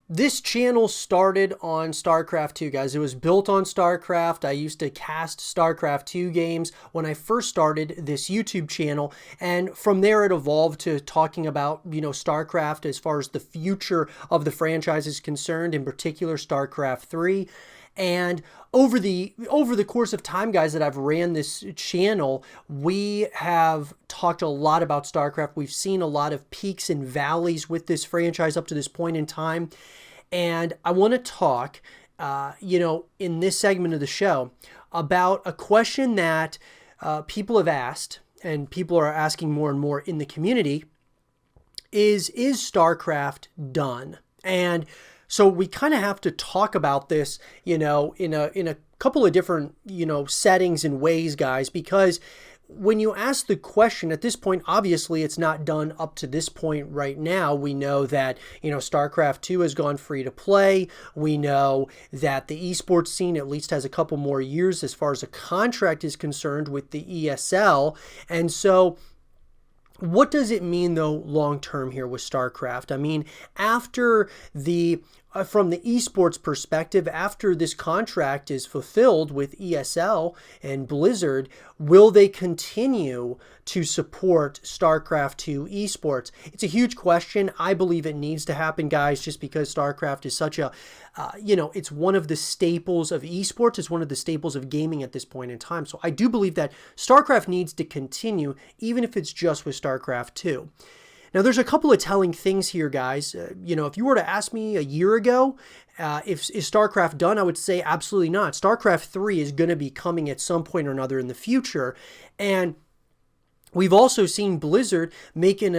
This channel started on StarCraft 2, guys. It was built on StarCraft. I used to cast StarCraft 2 games when I first started this YouTube channel. And from there, it evolved to talking about, StarCraft as far as the future of the franchise is concerned, in particular StarCraft 3. And over the course of time, guys, that I've ran this channel, we have talked a lot about StarCraft. We've seen a lot of peaks and valleys with this franchise up to this point in time. And I want to talk, in this segment of the show about a question that people have asked and people are asking more and more in the community is StarCraft done? And so we kind of have to talk about this, in a couple of different, settings and ways, guys, because when you ask the question at this point, obviously it's not done up to this point right now. We know that, StarCraft 2 has gone free to play. We know that the esports scene at least has a couple more years as far as a contract is concerned with the ESL. And so what does it mean, though, long term here with StarCraft? I mean, after from the esports perspective, after this contract is fulfilled with ESL and Blizzard, will they continue to support StarCraft 2 esports? It's a huge question. I believe it needs to happen, guys, just because StarCraft is such a, it's one of the staples of esports. It's one of the staples of gaming at this point in time. So I do believe that StarCraft needs to continue, even if it's just with StarCraft 2. Now, there's a couple of telling things here, guys. If you were to ask me a year ago, is StarCraft done? I would say absolutely not. StarCraft 3 is going to be coming at some point or another in the future. And we've also seen Blizzard making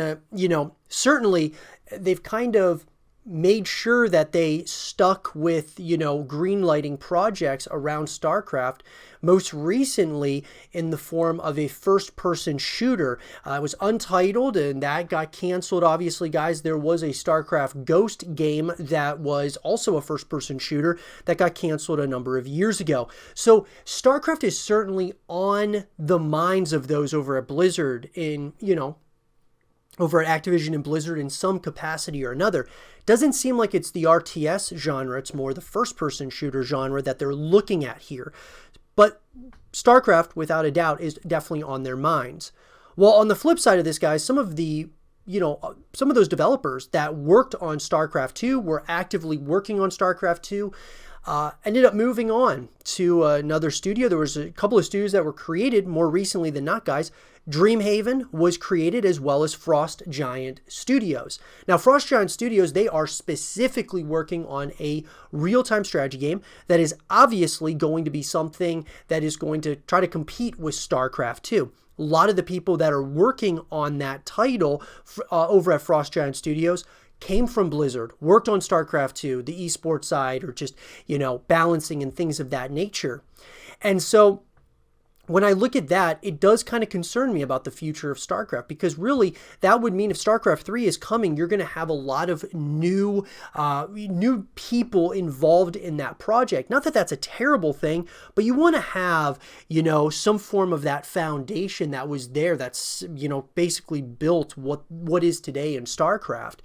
certainly they've kind of made sure that they stuck with, green-lighting projects around StarCraft, most recently in the form of a first-person shooter. It was Untitled, and that got canceled, obviously, guys. There was a StarCraft Ghost game that was also a first-person shooter that got canceled a number of years ago. So StarCraft is certainly on the minds of those over at Blizzard over at Activision and Blizzard in some capacity or another. Doesn't seem like it's the RTS genre. It's more the first-person shooter genre that they're looking at here. But StarCraft, without a doubt, is definitely on their minds. Well, on the flip side of this, guys, some of those developers that worked on StarCraft 2 were actively working on StarCraft 2, ended up moving on to another studio. There was a couple of studios that were created more recently than not, guys. Dreamhaven was created, as well as Frost Giant Studios. Now, Frost Giant Studios, they are specifically working on a real-time strategy game that is obviously going to be something that is going to try to compete with StarCraft 2. A lot of the people that are working on that title over at Frost Giant Studios came from Blizzard, worked on StarCraft 2, the esports side, or just, balancing and things of that nature. And so when I look at that, it does kind of concern me about the future of StarCraft, because really that would mean if StarCraft 3 is coming, you're going to have a lot of new people involved in that project. Not that that's a terrible thing, but you want to have, some form of that foundation that was there that's, basically built what is today in StarCraft.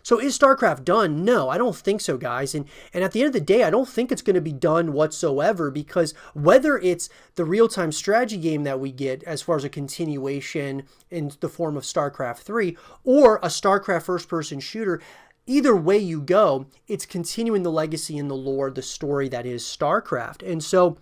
So is StarCraft done? No, I don't think so, guys. And at the end of the day, I don't think it's going to be done whatsoever, because whether it's the real-time strategy game that we get as far as a continuation in the form of StarCraft 3 or a StarCraft first-person shooter, either way you go, it's continuing the legacy and the lore, the story that is StarCraft. And so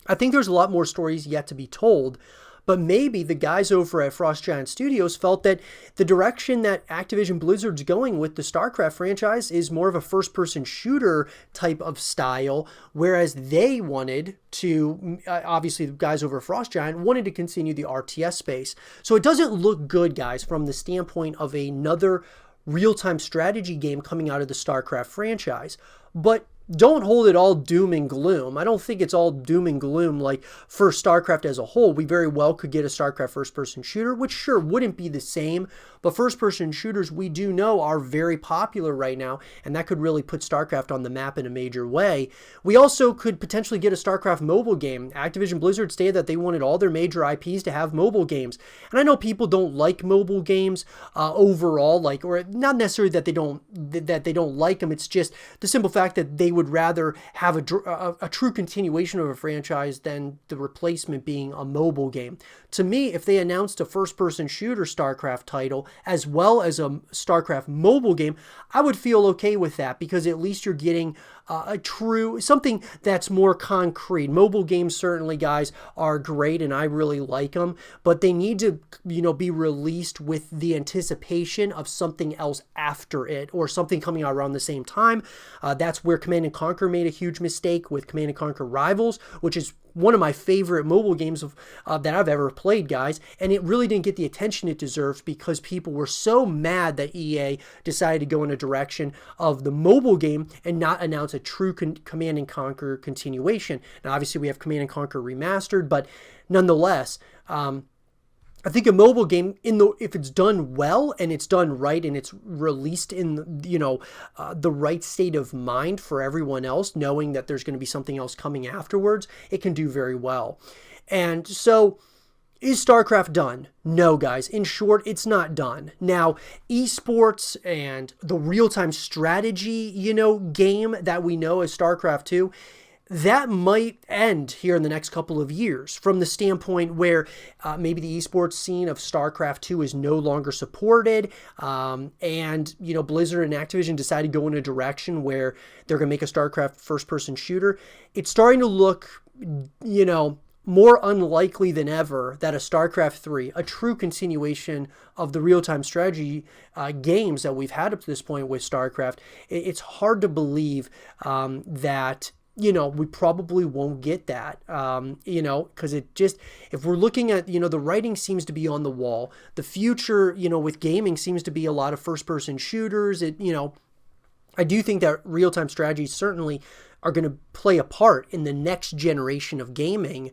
I think there's a lot more stories yet to be told. But maybe the guys over at Frost Giant Studios felt that the direction that Activision Blizzard's going with the StarCraft franchise is more of a first-person shooter type of style, whereas they wanted to, obviously the guys over at Frost Giant wanted to continue the RTS space. So it doesn't look good, guys, from the standpoint of another real-time strategy game coming out of the StarCraft franchise. But don't hold it all doom and gloom. I don't think it's all doom and gloom like for StarCraft as a whole. We very well could get a StarCraft first-person shooter, which sure wouldn't be the same, but first-person shooters we do know are very popular right now, and that could really put StarCraft on the map in a major way. We also could potentially get a StarCraft mobile game. Activision Blizzard stated that they wanted all their major IPs to have mobile games, and I know people don't like mobile games overall, like, or not necessarily that they don't like them. It's just the simple fact that they would rather have a true continuation of a franchise than the replacement being a mobile game. To me, if they announced a first-person shooter StarCraft title as well as a StarCraft mobile game, I would feel okay with that, because at least you're getting something that's more concrete. Mobile games certainly, guys, are great, and I really like them, but they need to, be released with the anticipation of something else after it, or something coming out around the same time. That's where Command & Conquer made a huge mistake with Command & Conquer Rivals, which is one of my favorite mobile games that I've ever played, guys, and it really didn't get the attention it deserves because people were so mad that EA decided to go in a direction of the mobile game and not announce a true Command & Conquer continuation. Now, obviously, we have Command & Conquer Remastered, but nonetheless, I think a mobile game, if it's done well and it's done right and it's released in the right state of mind for everyone else, knowing that there's going to be something else coming afterwards, it can do very well. And so, is StarCraft done? No, guys. In short, it's not done. Now, esports and the real-time strategy, game that we know as StarCraft 2, that might end here in the next couple of years, from the standpoint where maybe the esports scene of StarCraft 2 is no longer supported, and Blizzard and Activision decided to go in a direction where they're going to make a StarCraft first-person shooter. It's starting to look, more unlikely than ever that a StarCraft 3, a true continuation of the real-time strategy games that we've had up to this point with StarCraft, it's hard to believe that we probably won't get that, because if we're looking at, the writing seems to be on the wall. The future, with gaming seems to be a lot of first-person shooters. I do think that real-time strategies certainly are going to play a part in the next generation of gaming,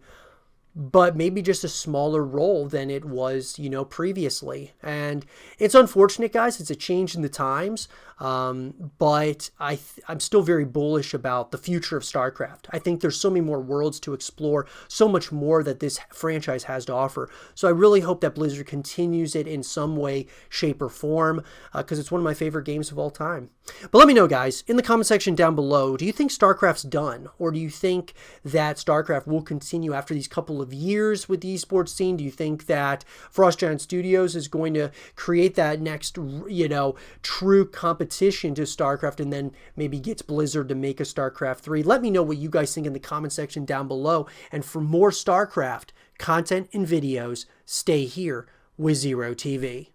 but maybe just a smaller role than it was, previously. And it's unfortunate, guys. It's a change in the times, but I'm still very bullish about the future of StarCraft. I think there's so many more worlds to explore, so much more that this franchise has to offer. So I really hope that Blizzard continues it in some way, shape, or form, because it's one of my favorite games of all time. But let me know, guys, in the comment section down below, do you think StarCraft's done? Or do you think that StarCraft will continue after these couple of years with the esports scene? Do you think that Frost Giant Studios is going to create that next, true competition to StarCraft, and then maybe gets Blizzard to make a StarCraft 3? Let me know what you guys think in the comment section down below. And for more StarCraft content and videos, stay here with Zero TV.